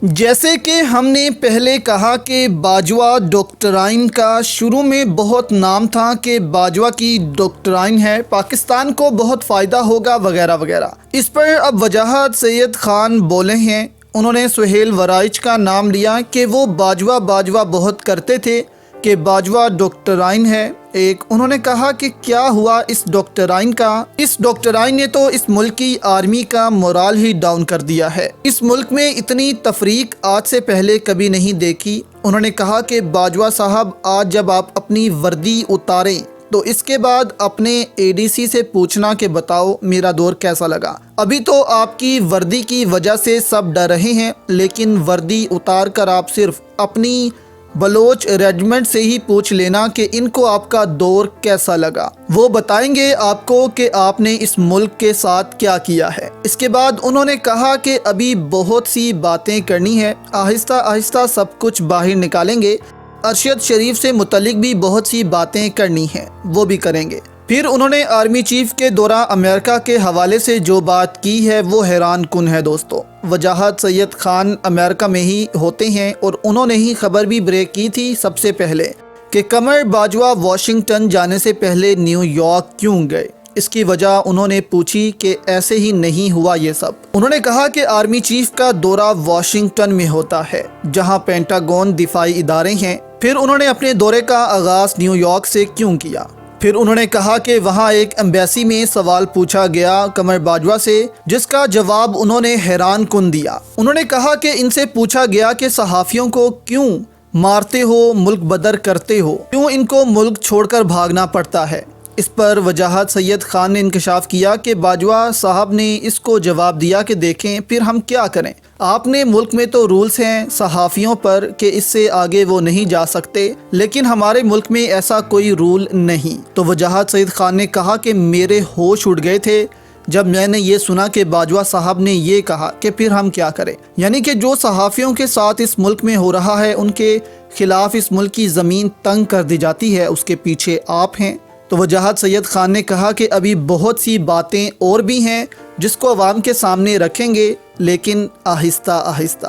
جیسے کہ ہم نے پہلے کہا کہ باجوہ ڈاکٹرائن کا شروع میں بہت نام تھا کہ باجوہ کی ڈاکٹرائن ہے، پاکستان کو بہت فائدہ ہوگا وغیرہ وغیرہ۔ اس پر اب وجاہت سید خان بولے ہیں۔ انہوں نے سہیل ورائچ کا نام لیا کہ وہ باجوہ بہت کرتے تھے کہ باجوہ ڈاکٹرائن ہے ایک۔ انہوں نے کہا کہ کیا ہوا اس ڈاکٹرائن کا؟ اس ڈاکٹرائن نے تو اس ملک کی آرمی کا مورال ہی ڈاؤن کر دیا ہے۔ اس ملک میں اتنی تفریق آج سے پہلے کبھی نہیں دیکھی۔ انہوں نے کہا کہ باجوہ صاحب آج جب آپ اپنی وردی اتاریں تو اس کے بعد اپنے اے ڈی سی سے پوچھنا کہ بتاؤ میرا دور کیسا لگا۔ ابھی تو آپ کی وردی کی وجہ سے سب ڈر رہے ہیں، لیکن وردی اتار کر آپ صرف اپنی بلوچ ریجمنٹ سے ہی پوچھ لینا کہ ان کو آپ کا دور کیسا لگا، وہ بتائیں گے آپ کو کہ آپ نے اس ملک کے ساتھ کیا کیا ہے۔ اس کے بعد انہوں نے کہا کہ ابھی بہت سی باتیں کرنی ہے، آہستہ آہستہ سب کچھ باہر نکالیں گے۔ ارشد شریف سے متعلق بھی بہت سی باتیں کرنی ہیں، وہ بھی کریں گے۔ پھر انہوں نے آرمی چیف کے دورہ امریکہ کے حوالے سے جو بات کی ہے وہ حیران کن ہے دوستو۔ وجاہت سید خان امریکہ میں ہی ہوتے ہیں اور انہوں نے ہی خبر بھی بریک کی تھی سب سے پہلے کہ قمر باجوہ واشنگٹن جانے سے پہلے نیو یارک کیوں گئے۔ اس کی وجہ انہوں نے پوچھی کہ ایسے ہی نہیں ہوا یہ سب۔ انہوں نے کہا کہ آرمی چیف کا دورہ واشنگٹن میں ہوتا ہے جہاں پینٹاگون دفاعی ادارے ہیں۔ پھر انہوں نے اپنے دورے کا آغاز نیو یارک سے کیوں کیا؟ پھر انہوں نے کہا کہ وہاں ایک ایمبیسی میں سوال پوچھا گیا قمر باجوہ سے، جس کا جواب انہوں نے حیران کن دیا۔ انہوں نے کہا کہ ان سے پوچھا گیا کہ صحافیوں کو کیوں مارتے ہو، ملک بدر کرتے ہو، کیوں ان کو ملک چھوڑ کر بھاگنا پڑتا ہے؟ اس پر وجاہت سید خان نے انکشاف کیا کہ باجوہ صاحب نے اس کو جواب دیا کہ دیکھیں پھر ہم کیا کریں، آپ نے ملک میں تو رولز ہیں صحافیوں پر کہ اس سے آگے وہ نہیں جا سکتے، لیکن ہمارے ملک میں ایسا کوئی رول نہیں۔ تو وجاہت سید خان نے کہا کہ میرے ہوش اڑ گئے تھے جب میں نے یہ سنا کہ باجوہ صاحب نے یہ کہا کہ پھر ہم کیا کریں، یعنی کہ جو صحافیوں کے ساتھ اس ملک میں ہو رہا ہے ان کے خلاف اس ملک کی زمین تنگ کر دی جاتی ہے، اس کے پیچھے آپ ہیں۔ تو وجاہت سید خان نے کہا کہ ابھی بہت سی باتیں اور بھی ہیں جس کو عوام کے سامنے رکھیں گے، لیکن آہستہ آہستہ۔